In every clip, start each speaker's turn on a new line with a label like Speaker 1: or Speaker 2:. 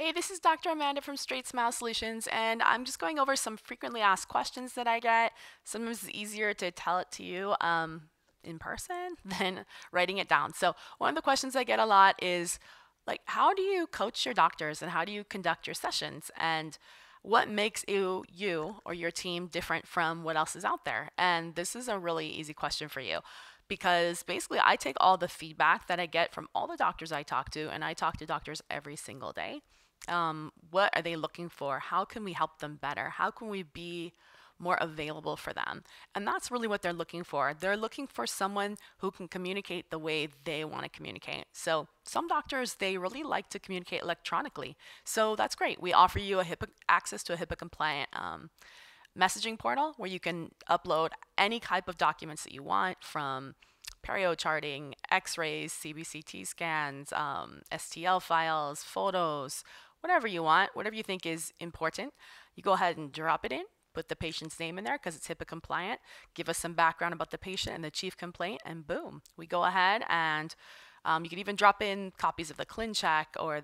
Speaker 1: Hey, this is Dr. Amanda from StraightSmile Solutions, and I'm just going over some frequently asked questions that I get. Sometimes it's easier to tell it to you in person than writing it down. So, one of the questions I get a lot is like, how do you coach your doctors and how do you conduct your sessions? And what makes you or your team different from what else is out there? And this is a really easy question for you because basically I take all the feedback that I get from all the doctors I talk to, and I talk to doctors every single day. What are they looking for? How can we help them better? How can we be more available for them? And that's really what they're looking for. They're looking for someone who can communicate the way they want to communicate. So some doctors, they really like to communicate electronically. So that's great. We offer you access to a HIPAA compliant messaging portal where you can upload any type of documents that you want, from perio charting, x-rays, CBCT scans, STL files, photos, whatever you want, whatever you think is important. You go ahead and drop it in, put the patient's name in there because it's HIPAA compliant, give us some background about the patient and the chief complaint, and boom, we go ahead and you can even drop in copies of the ClinCheck or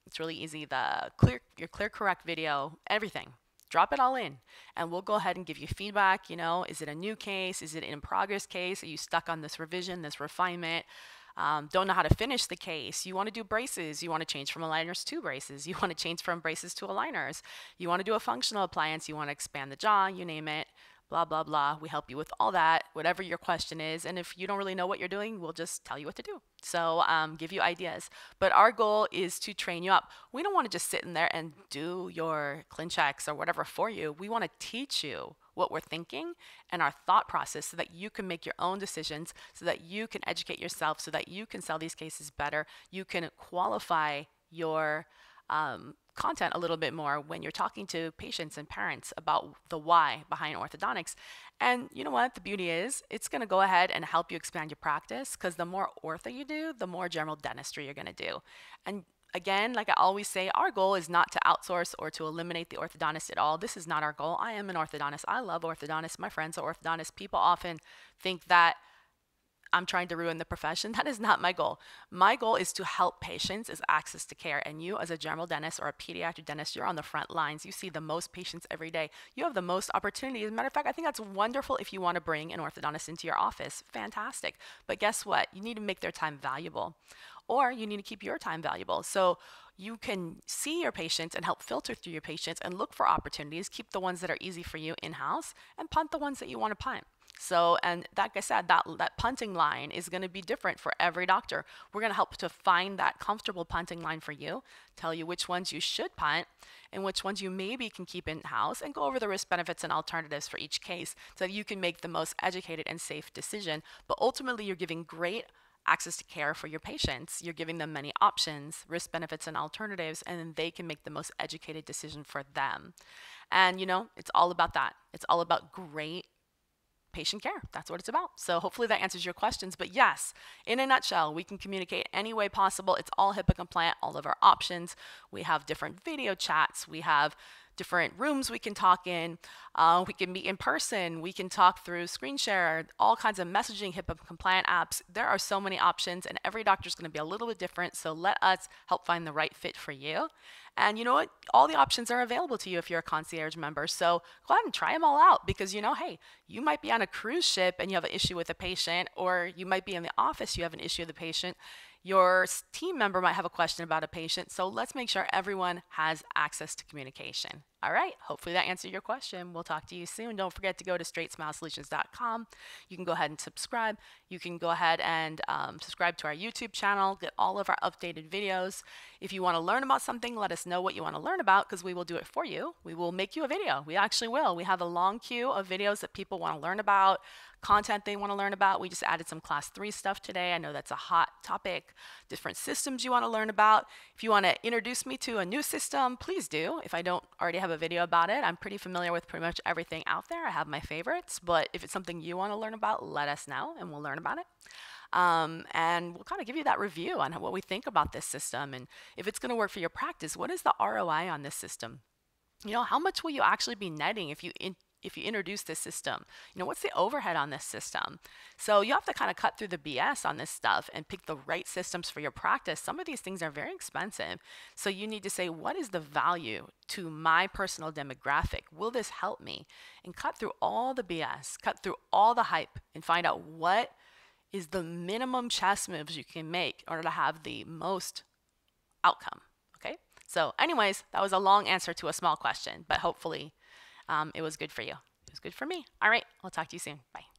Speaker 1: it's really easy, your ClearCorrect video, everything. Drop it all in and we'll go ahead and give you feedback. Is it a new case? Is it an in progress case? Are you stuck on this revision, this refinement? Don't know how to finish the case. You want to do braces. You want to change from aligners to braces. You want to change from braces to aligners. You want to do a functional appliance. You want to expand the jaw, you name it. Blah, blah, blah. We help you with all that, whatever your question is. And if you don't really know what you're doing, we'll just tell you what to do. So give you ideas. But our goal is to train you up. We don't want to just sit in there and do your ClinChecks or whatever for you. We want to teach you what we're thinking and our thought process so that you can make your own decisions, so that you can educate yourself, so that you can sell these cases better. You can qualify your content a little bit more when you're talking to patients and parents about the why behind orthodontics. And you know what? The beauty is it's going to go ahead and help you expand your practice, because the more ortho you do, the more general dentistry you're going to do. And again, like I always say, our goal is not to outsource or to eliminate the orthodontist at all. This is not our goal. I am an orthodontist. I love orthodontists. My friends are orthodontists. People often think that I'm trying to ruin the profession. That is not my goal. My goal is to help patients is access to care. And you, as a general dentist or a pediatric dentist, you're on the front lines. You see the most patients every day. You have the most opportunity. As a matter of fact, I think that's wonderful if you want to bring an orthodontist into your office. Fantastic. But guess what? You need to make their time valuable, or you need to keep your time valuable. So you can see your patients and help filter through your patients and look for opportunities, keep the ones that are easy for you in-house, and punt the ones that you want to punt. So, and like I said, that punting line is going to be different for every doctor. We're going to help to find that comfortable punting line for you, tell you which ones you should punt and which ones you maybe can keep in-house, and go over the risk benefits and alternatives for each case so that you can make the most educated and safe decision. But ultimately, you're giving great access to care for your patients. You're giving them many options, risk benefits and alternatives, and then they can make the most educated decision for them. And it's all about that. It's all about great patient care. That's what it's about. So hopefully that answers your questions. But yes, in a nutshell, we can communicate any way possible. It's all HIPAA compliant, all of our options. We have different video chats. We have different rooms we can talk in. We can meet in person. We can talk through screen share, all kinds of messaging HIPAA compliant apps. There are so many options, and every doctor is going to be a little bit different. So let us help find the right fit for you. And you know what? All the options are available to you if you're a concierge member. So go ahead and try them all out, because hey, you might be on a cruise ship and you have an issue with a patient, or you might be in the office, you have an issue with a patient. Your team member might have a question about a patient. So let's make sure everyone has access to communication. All right. Hopefully that answered your question. We'll talk to you soon. Don't forget to go to StraightSmileSolutions.com. You can go ahead and subscribe. You can go ahead and subscribe to our YouTube channel, get all of our updated videos. If you want to learn about something, let us know what you want to learn about, because we will do it for you. We will make you a video. We actually will. We have a long queue of videos that people want to learn about, content they want to learn about. We just added some class 3 stuff today. I know that's a hot topic. Different systems you want to learn about. If you want to introduce me to a new system, please do. If I don't already have a video about it, I'm pretty familiar with pretty much everything out there. I have my favorites, but if it's something you want to learn about, let us know and we'll learn about it. And we'll kind of give you that review on what we think about this system, and if it's going to work for your practice. What is the ROI on this system? How much will you actually be netting if you if you introduce this system, what's the overhead on this system? So you have to kind of cut through the BS on this stuff and pick the right systems for your practice. Some of these things are very expensive. So you need to say, what is the value to my personal demographic? Will this help me? And cut through all the BS, cut through all the hype, and find out what is the minimum chess moves you can make in order to have the most outcome. Okay? So anyways, that was a long answer to a small question, but hopefully it was good for you. It was good for me. All right, I'll talk to you soon. Bye.